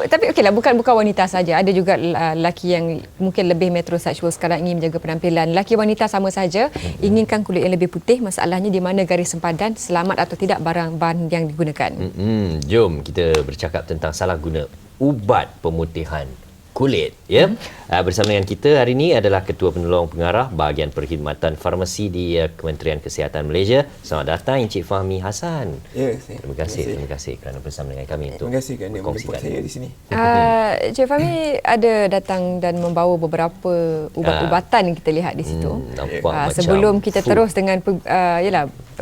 Tapi okeylah, bukan wanita saja. Ada juga lelaki yang mungkin lebih metrosexual sekarang ingin menjaga penampilan. Lelaki wanita sama saja inginkan kulit yang lebih putih. Masalahnya di mana garis sempadan, selamat atau tidak barang bahan yang digunakan. Jom kita bercakap tentang salah guna ubat pemutihan kulit, ya. Bersama dengan kita hari ini adalah Ketua Penolong Pengarah Bahagian Perkhidmatan Farmasi di Kementerian Kesihatan Malaysia. Selamat datang Encik Fahmi Hassan. Ya, terima kasih kerana bersama dengan kami untuk terima kasih kerana menjemput saya di sini. Encik Fahmi ada datang dan membawa beberapa ubat-ubatan kita lihat di situ. Sebelum kita terus dengan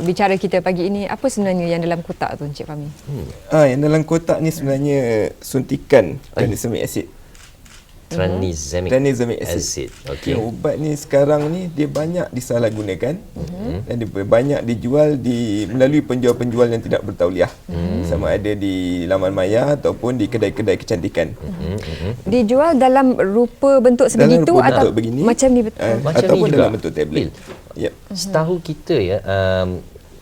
bicara kita pagi ini, apa sebenarnya yang dalam kotak tu Encik Fahmi? Yang dalam kotak ni sebenarnya suntikan tranexamic acid. Tranexamic acid. Okey. Ubat ni sekarang ni dia banyak disalahgunakan dan dia banyak dijual melalui penjual-penjual yang tidak bertauliah. Sama ada di laman maya ataupun di kedai-kedai kecantikan. Dijual dalam rupa bentuk sebegitu atau begini, macam ni ataupun dalam bentuk tablet. Yep. Setahu kita ya,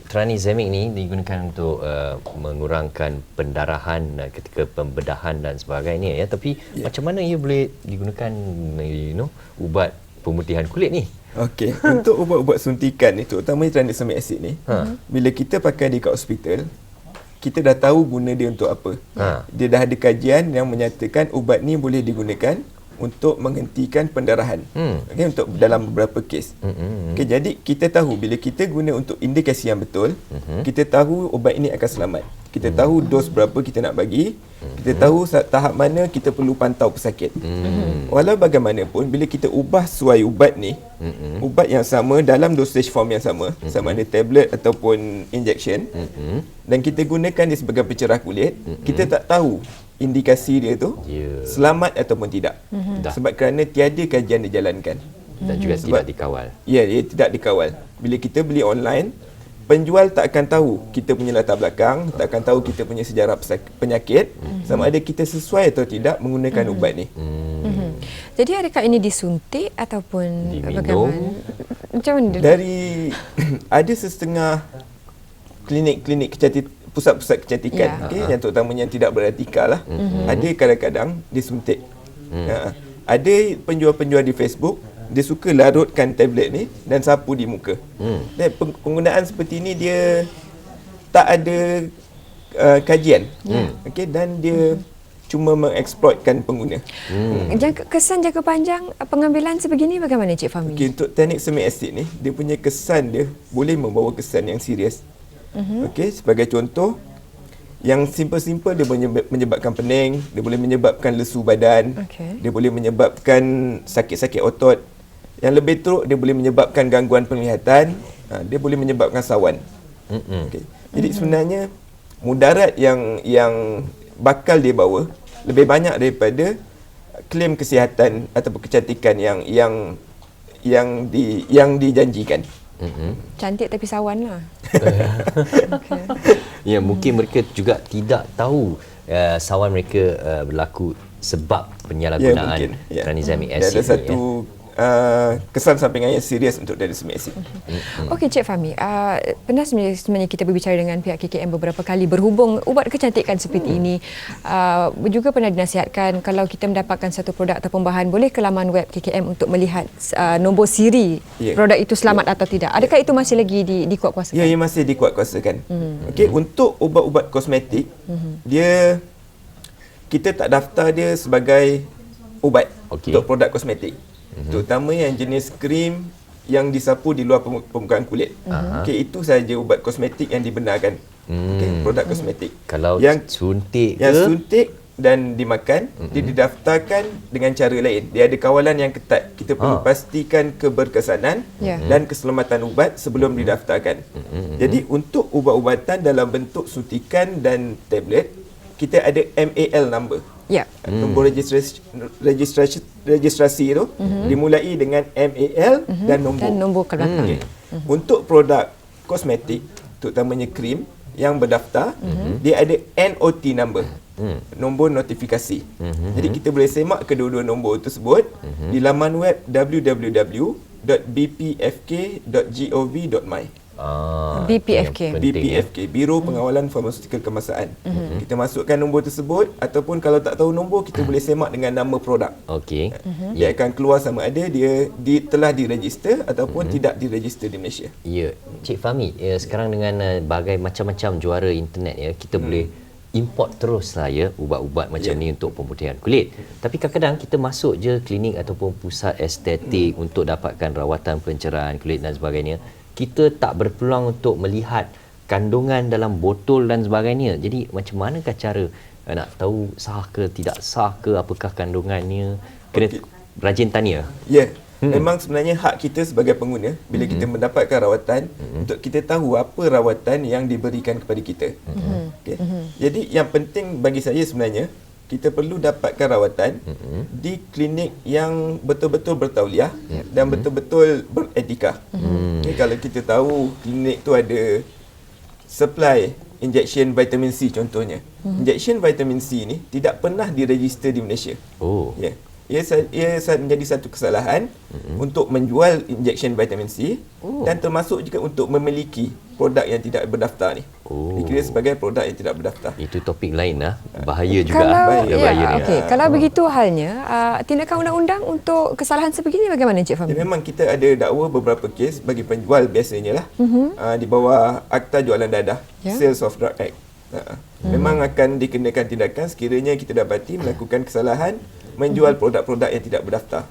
tranexamic ni digunakan untuk mengurangkan pendarahan ketika pembedahan dan sebagainya, ya. Tapi macam mana ia boleh digunakan, ubat pemutihan kulit ni? Okey, untuk ubat-ubat suntikan ni, terutamanya tranexamic acid ni, bila kita pakai di kat hospital, kita dah tahu guna dia untuk apa. Dia dah ada kajian yang menyatakan ubat ni boleh digunakan untuk menghentikan pendarahan. Okay, untuk dalam beberapa kes. Okay, jadi kita tahu bila kita guna untuk indikasi yang betul, kita tahu ubat ini akan selamat. Kita tahu dos berapa kita nak bagi, kita tahu tahap mana kita perlu pantau pesakit. Walau bagaimanapun, bila kita ubah suai ubat ni, ubat yang sama dalam dosage form yang sama, sama ada tablet ataupun injection, dan kita gunakan dia sebagai pencerah kulit, kita tak tahu indikasi dia tu selamat ataupun tidak. Sebab kerana tiada kajian dijalankan dan juga tidak dikawal. Ya, dia tidak dikawal. Bila kita beli online, penjual tak akan tahu kita punya latar belakang, tak akan tahu kita punya sejarah penyakit, sama ada kita sesuai atau tidak menggunakan ubat ni. Jadi adakah ini disuntik ataupun bagaimana? Macam mana? Dari ada setengah klinik-klinik pusat-pusat kecantikan, yang terutamanya yang tidak beretika lah, ada kadang-kadang disuntik. Ada penjual-penjual di Facebook, dia suka larutkan tablet ni dan sapu di muka. Dan penggunaan seperti ni dia tak ada kajian. Dan dia cuma mengeksploitkan pengguna. Kesan jangka panjang pengambilan sebegini bagaimana Cik Fahmi? Untuk tranexamic acid ni, dia punya kesan dia boleh membawa kesan yang serius. Sebagai contoh, yang simple-simple dia menyebabkan pening, dia boleh menyebabkan lesu badan, dia boleh menyebabkan sakit-sakit otot. Yang lebih teruk, dia boleh menyebabkan gangguan penglihatan, dia boleh menyebabkan sawan. Jadi sebenarnya mudarat yang bakal dia bawa lebih banyak daripada klaim kesihatan ataupun kecantikan yang dijanjikan. Cantik tapi sawan lah. Ya, mungkin mereka juga tidak tahu sawan mereka berlaku sebab penyalahgunaan tranexamic acid. Ada satu kesan sampingan yang serius untuk tranexamic acid. Okey Cik Fahmi, pernah sebenarnya kita berbicara dengan pihak KKM beberapa kali berhubung ubat kecantikan seperti ini. Juga pernah dinasihatkan kalau kita mendapatkan satu produk ataupun bahan, boleh ke laman web KKM untuk melihat nombor siri produk itu selamat atau tidak. Adakah itu masih lagi dikuatkuasakan? Ya, ia masih dikuatkuasakan. Okey, untuk ubat-ubat kosmetik, kita tak daftar dia sebagai ubat untuk produk kosmetik. Terutama yang jenis krim yang disapu di luar permukaan kulit. Itu saja ubat kosmetik yang dibenarkan. Produk kosmetik. Kalau yang suntik dan dimakan, dia didaftarkan dengan cara lain. Dia ada kawalan yang ketat. Kita perlu pastikan keberkesanan dan keselamatan ubat sebelum didaftarkan. Jadi untuk ubat-ubatan dalam bentuk suntikan dan tablet, kita ada MAL number. Nombor registrasi itu dimulai dengan MAL dan nombor ke belakang. Untuk produk kosmetik, terutamanya krim yang berdaftar, dia ada NOT number, nombor notifikasi. Jadi kita boleh semak kedua-dua nombor tersebut di laman web www.bpfk.gov.my. BPFK. yang penting, BPFK, Biro Pengawalan Farmaseutical Kemasan. Kita masukkan nombor tersebut ataupun kalau tak tahu nombor, kita boleh semak dengan nama produk. Okey. Dia akan keluar sama ada dia telah diregister ataupun tidak diregister di Malaysia. Ya, Cik Fahmi, sekarang dengan bagai macam-macam juara internet ya, kita boleh import teruslah ya ubat-ubat macam ni untuk pemutihan kulit. Tapi kadang-kadang kita masuk je klinik ataupun pusat estetik untuk dapatkan rawatan pencerahan kulit dan sebagainya, kita tak berpeluang untuk melihat kandungan dalam botol dan sebagainya. Jadi macam manakah cara nak tahu sah ke tidak sah ke, apakah kandungannya? Kena rajin tanya. Ya, memang sebenarnya hak kita sebagai pengguna bila kita mendapatkan rawatan untuk kita tahu apa rawatan yang diberikan kepada kita. Okay. Jadi yang penting bagi saya sebenarnya, kita perlu dapatkan rawatan di klinik yang betul-betul bertauliah dan betul-betul beretika. Okay, kalau kita tahu klinik tu ada supply injection vitamin C contohnya. Injection vitamin C ni tidak pernah diregister di Malaysia. Oh. Ya. Ia menjadi satu kesalahan untuk menjual injection vitamin C dan termasuk juga untuk memiliki produk yang tidak berdaftar ni. Dikira sebagai produk yang tidak berdaftar. Itu topik lain lah. Bahaya juga. Kalau bahaya ni. kalau begitu halnya, tindakan undang-undang untuk kesalahan sebegini bagaimana Cik Fahmi? Memang kita ada dakwa beberapa kes bagi penjual biasanya lah di bawah Akta Jualan Dadah, Sales of Drug Act. Memang akan dikenakan tindakan sekiranya kita dapati melakukan kesalahan menjual produk-produk yang tidak berdaftar.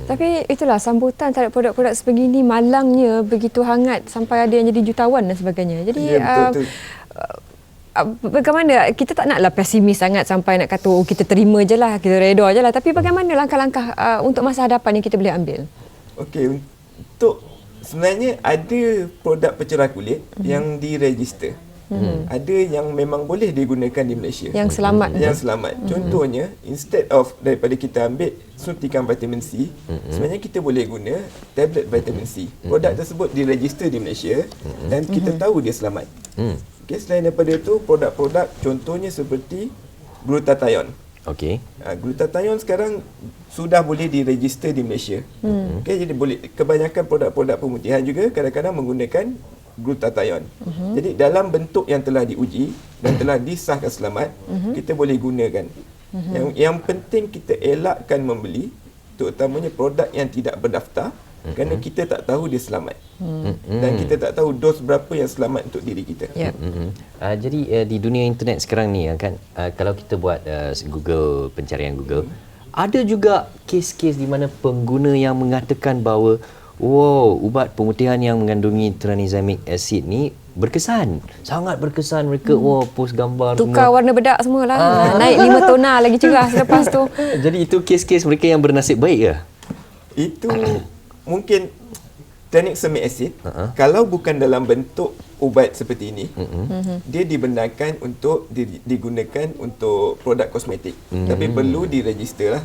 Tapi itulah sambutan terhadap produk-produk sebegini malangnya begitu hangat sampai ada yang jadi jutawan dan sebagainya. Jadi betul. bagaimana, kita tak naklah pesimis sangat sampai nak kata kita terima je lah, kita reda je lah. Tapi bagaimana langkah-langkah untuk masa hadapan yang kita boleh ambil? Okey, untuk sebenarnya ada produk pencerah kulit yang diregister. Ada yang memang boleh digunakan di Malaysia. Yang selamat. Yang selamat. Contohnya, instead of daripada kita ambil suntikan vitamin C, sebenarnya kita boleh guna tablet vitamin C. Produk tersebut diregister di Malaysia dan kita tahu dia selamat. Okay, selain daripada itu, produk-produk contohnya seperti glutathione. Okey. Glutathione sekarang sudah boleh diregister di Malaysia. Okay, jadi boleh, kebanyakan produk-produk pemutihan juga kadang-kadang menggunakan glutathione. Jadi dalam bentuk yang telah diuji dan telah disahkan selamat, kita boleh gunakan. Yang penting kita elakkan membeli terutamanya produk yang tidak berdaftar kerana kita tak tahu dia selamat. Dan kita tak tahu dos berapa yang selamat untuk diri kita. Jadi di dunia internet sekarang ni kan, kalau kita buat Google, pencarian Google, ada juga kes-kes di mana pengguna yang mengatakan bahawa ubat pemutihan yang mengandungi tranexamic acid ni berkesan. Sangat berkesan. Mereka post gambar tukar semua. warna bedak semualah. Naik 5 tona lagi cerah selepas tu. Jadi itu kes-kes mereka yang bernasib baik ke? Itu mungkin tranexamic acid kalau bukan dalam bentuk ubat seperti ini, dia dibenarkan untuk digunakan untuk produk kosmetik. Tapi perlu diregister lah.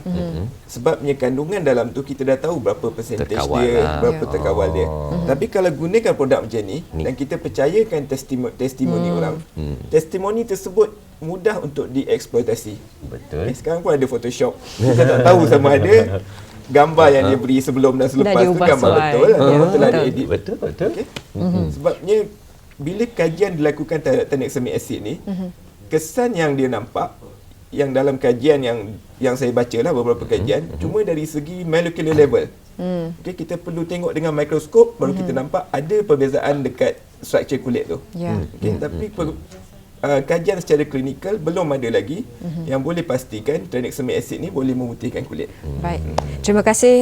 Sebabnya kandungan dalam tu kita dah tahu berapa percentage Terkawal dia, lah. berapa terkawal dia. Tapi kalau gunakan produk macam ni dan kita percayakan testimoni orang, testimoni tersebut mudah untuk dieksploitasi. Betul. Sekarang pun ada Photoshop. Kita tak tahu sama ada gambar yang dia beri sebelum dan selepas tu gambar betul lah. Yang telah diedit. Betul. Okay? Sebabnya bila kajian dilakukan terhadap tranexamic acid ni, kesan yang dia nampak yang dalam kajian yang saya baca lah beberapa kajian, cuma dari segi molecular level. Okay, kita perlu tengok dengan mikroskop baru kita nampak ada perbezaan dekat struktur kulit tu. Okay, tapi kajian secara klinikal belum ada lagi yang boleh pastikan tranexamic acid ni boleh memutihkan kulit. Baik. Terima kasih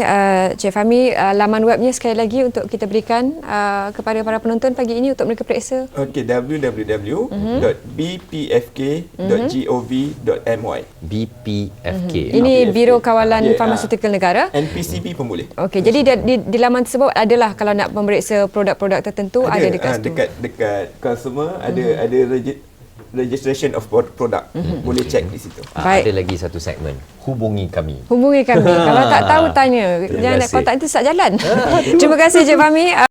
Cik Fahmi. Laman webnya sekali lagi untuk kita berikan kepada para penonton pagi ini untuk mereka periksa. Okey, www.bpfk.gov.my. BPFK. Ini Biro Kawalan Farmaseutical Negara. NPCB pun boleh. Okey, jadi di laman tersebut adalah kalau nak memeriksa produk-produk tertentu ada dekat situ. Dekat consumer ada registration of product. Boleh check di situ. Baik. Ada lagi satu segmen. Hubungi kami. Hubungi kami. Kalau tak tahu tanya. Jangan nak kontak itu sat jalan. Terima kasih Cik Fahmi.